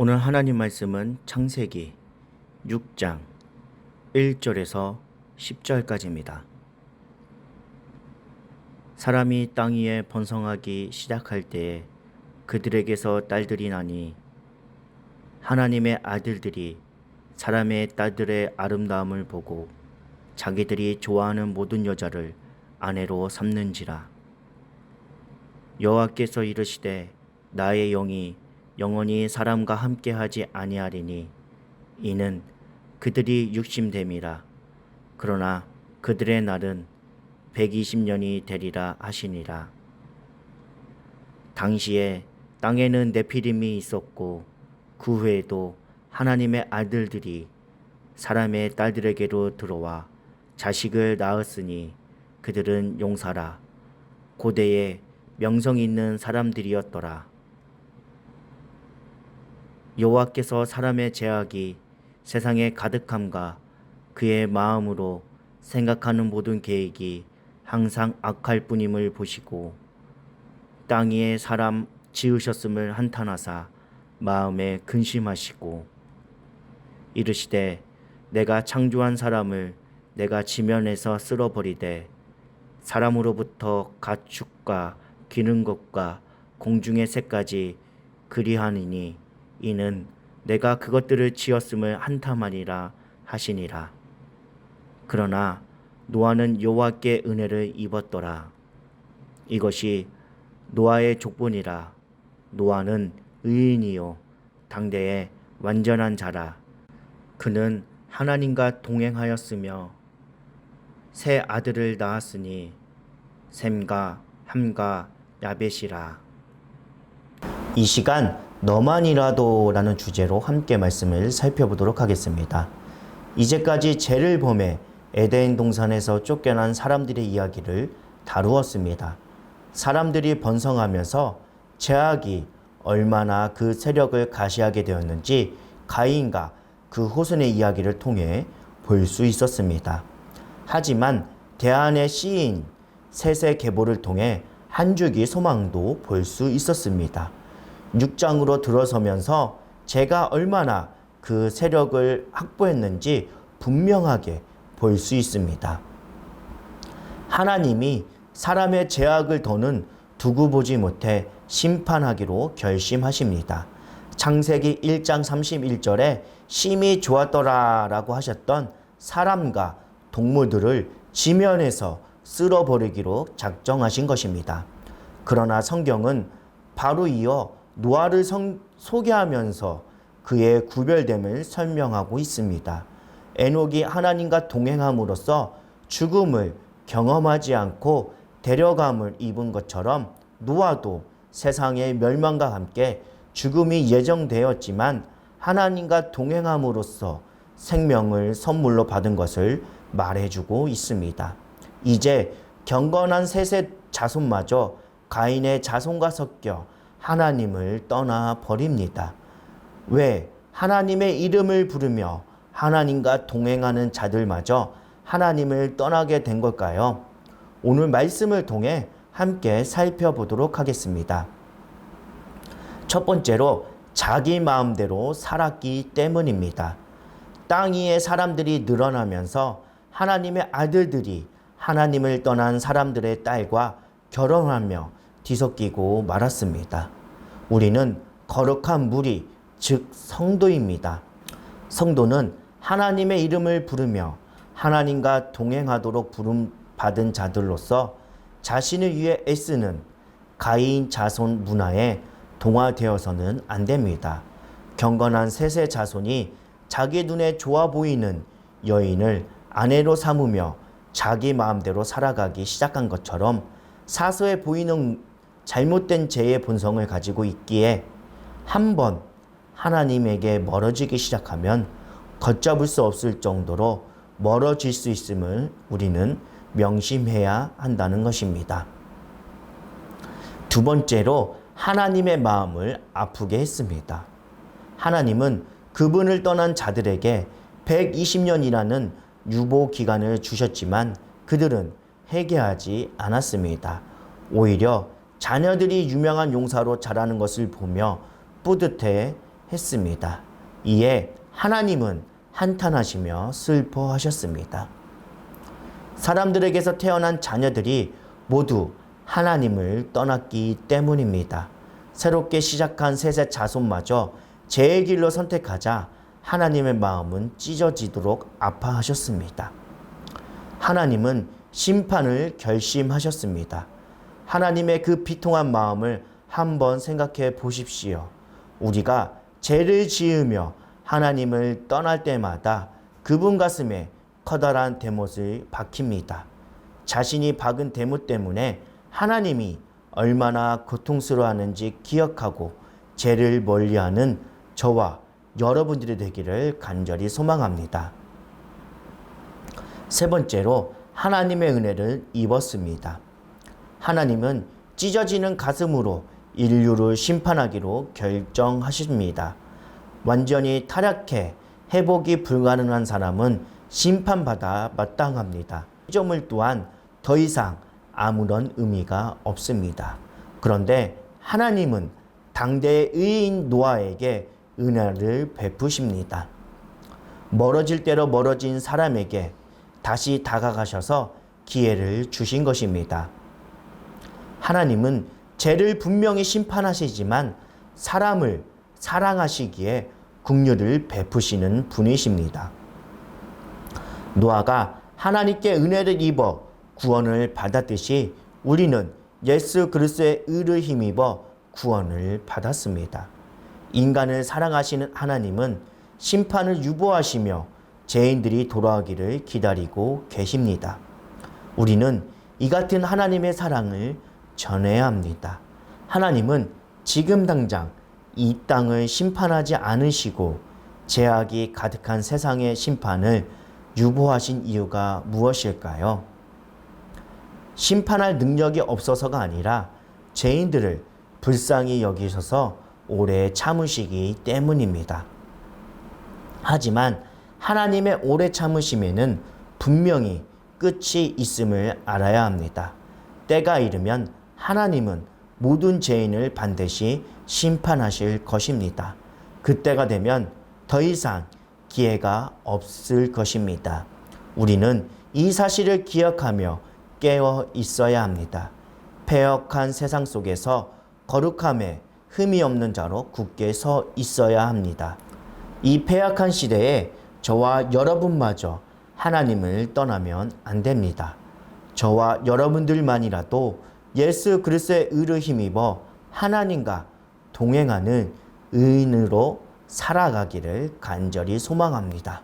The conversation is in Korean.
오늘 하나님 말씀은 창세기 6장 1절에서 10절까지입니다. 사람이 땅 위에 번성하기 시작할 때에 그들에게서 딸들이 나니 하나님의 아들들이 사람의 딸들의 아름다움을 보고 자기들이 좋아하는 모든 여자를 아내로 삼는지라. 여호와께서 이르시되 나의 영이 영원히 사람과 함께하지 아니하리니 이는 그들이 육심됨이라. 그러나 그들의 날은 120년이 되리라 하시니라. 당시에 땅에는 네피림이 있었고 그 후에도 하나님의 아들들이 사람의 딸들에게로 들어와 자식을 낳았으니 그들은 용사라 고대에 명성 있는 사람들이었더라. 여호와께서 사람의 죄악이 세상에 가득함과 그의 마음으로 생각하는 모든 계획이 항상 악할 뿐임을 보시고 땅 위에 사람 지으셨음을 한탄하사 마음에 근심하시고 이르시되 내가 창조한 사람을 내가 지면에서 쓸어버리되 사람으로부터 가축과 기는 것과 공중의 새까지 그리하니니 이는 내가 그것들을 지었음을 한탄하리라 하시니라. 그러나 노아는 여호와께 은혜를 입었더라. 이것이 노아의 족본이라. 노아는 의인이요 당대의 완전한 자라. 그는 하나님과 동행하였으며 세 아들을 낳았으니 셈과 함과 야벳이라. 이 시간 너만이라도 라는 주제로 함께 말씀을 살펴보도록 하겠습니다. 이제까지 죄를 범해 에덴 동산에서 쫓겨난 사람들의 이야기를 다루었습니다. 사람들이 번성하면서 죄악이 얼마나 그 세력을 가시하게 되었는지 가인과 그 후손의 이야기를 통해 볼 수 있었습니다. 하지만 대안의 시인 셋의 계보를 통해 한 줄기 소망도 볼 수 있었습니다. 6장으로 들어서면서 제가 얼마나 그 세력을 확보했는지 분명하게 볼 수 있습니다. 하나님이 사람의 죄악을 더는 두고 보지 못해 심판하기로 결심하십니다. 창세기 1장 31절에 심히 좋았더라 라고 하셨던 사람과 동물들을 지면에서 쓸어버리기로 작정하신 것입니다. 그러나 성경은 바로 이어 노아를 소개하면서 그의 구별됨을 설명하고 있습니다. 에녹이 하나님과 동행함으로써 죽음을 경험하지 않고 데려감을 입은 것처럼 노아도 세상의 멸망과 함께 죽음이 예정되었지만 하나님과 동행함으로써 생명을 선물로 받은 것을 말해주고 있습니다. 이제 경건한 셋의 자손마저 가인의 자손과 섞여 하나님을 떠나 버립니다. 왜 하나님의 이름을 부르며 하나님과 동행하는 자들마저 하나님을 떠나게 된 걸까요? 오늘 말씀을 통해 함께 살펴보도록 하겠습니다. 첫 번째로 자기 마음대로 살았기 때문입니다. 땅 위에 사람들이 늘어나면서 하나님의 아들들이 하나님을 떠난 사람들의 딸과 결혼하며 뒤섞이고 말았습니다. 우리는 거룩한 무리, 즉 성도입니다. 성도는 하나님의 이름을 부르며 하나님과 동행하도록 부름받은 자들로서 자신을 위해 애쓰는 가인 자손 문화에 동화되어서는 안 됩니다. 경건한 셋의 자손이 자기 눈에 좋아 보이는 여인을 아내로 삼으며 자기 마음대로 살아가기 시작한 것처럼 사소해 보이는 잘못된 죄의 본성을 가지고 있기에 한번 하나님에게 멀어지기 시작하면 걷잡을 수 없을 정도로 멀어질 수 있음을 우리는 명심해야 한다는 것입니다. 두 번째로 하나님의 마음을 아프게 했습니다. 하나님은 그분을 떠난 자들에게 120년이라는 유보 기간을 주셨지만 그들은 회개하지 않았습니다. 오히려 자녀들이 유명한 용사로 자라는 것을 보며 뿌듯해 했습니다. 이에 하나님은 한탄하시며 슬퍼하셨습니다. 사람들에게서 태어난 자녀들이 모두 하나님을 떠났기 때문입니다. 새롭게 시작한 셋의 자손마저 죄의 길로 선택하자 하나님의 마음은 찢어지도록 아파하셨습니다. 하나님은 심판을 결심하셨습니다. 하나님의 그 비통한 마음을 한번 생각해 보십시오. 우리가 죄를 지으며 하나님을 떠날 때마다 그분 가슴에 커다란 대못을 박힙니다. 자신이 박은 대못 때문에 하나님이 얼마나 고통스러워하는지 기억하고 죄를 멀리하는 저와 여러분들이 되기를 간절히 소망합니다. 세 번째로 하나님의 은혜를 입었습니다. 하나님은 찢어지는 가슴으로 인류를 심판하기로 결정하십니다. 완전히 타락해 회복이 불가능한 사람은 심판받아 마땅합니다. 피조물 또한 더 이상 아무런 의미가 없습니다. 그런데 하나님은 당대의 의인 노아에게 은혜를 베푸십니다. 멀어질 대로 멀어진 사람에게 다시 다가가셔서 기회를 주신 것입니다. 하나님은 죄를 분명히 심판하시지만 사람을 사랑하시기에 긍휼을 베푸시는 분이십니다. 노아가 하나님께 은혜를 입어 구원을 받았듯이 우리는 예수 그리스도의 의를 힘입어 구원을 받았습니다. 인간을 사랑하시는 하나님은 심판을 유보하시며 죄인들이 돌아오기를 기다리고 계십니다. 우리는 이 같은 하나님의 사랑을 전해야 합니다. 하나님은 지금 당장 이 땅을 심판하지 않으시고 죄악이 가득한 세상의 심판을 유보하신 이유가 무엇일까요? 심판할 능력이 없어서가 아니라 죄인들을 불쌍히 여기셔서 오래 참으시기 때문입니다. 하지만 하나님의 오래 참으심에는 분명히 끝이 있음을 알아야 합니다. 때가 이르면 하나님은 모든 죄인을 반드시 심판하실 것입니다. 그때가 되면 더 이상 기회가 없을 것입니다. 우리는 이 사실을 기억하며 깨어 있어야 합니다. 패역한 세상 속에서 거룩함에 흠이 없는 자로 굳게 서 있어야 합니다. 이 패역한 시대에 저와 여러분마저 하나님을 떠나면 안 됩니다. 저와 여러분들만이라도 예수 그리스도의 의를 힘입어 하나님과 동행하는 의인으로 살아가기를 간절히 소망합니다.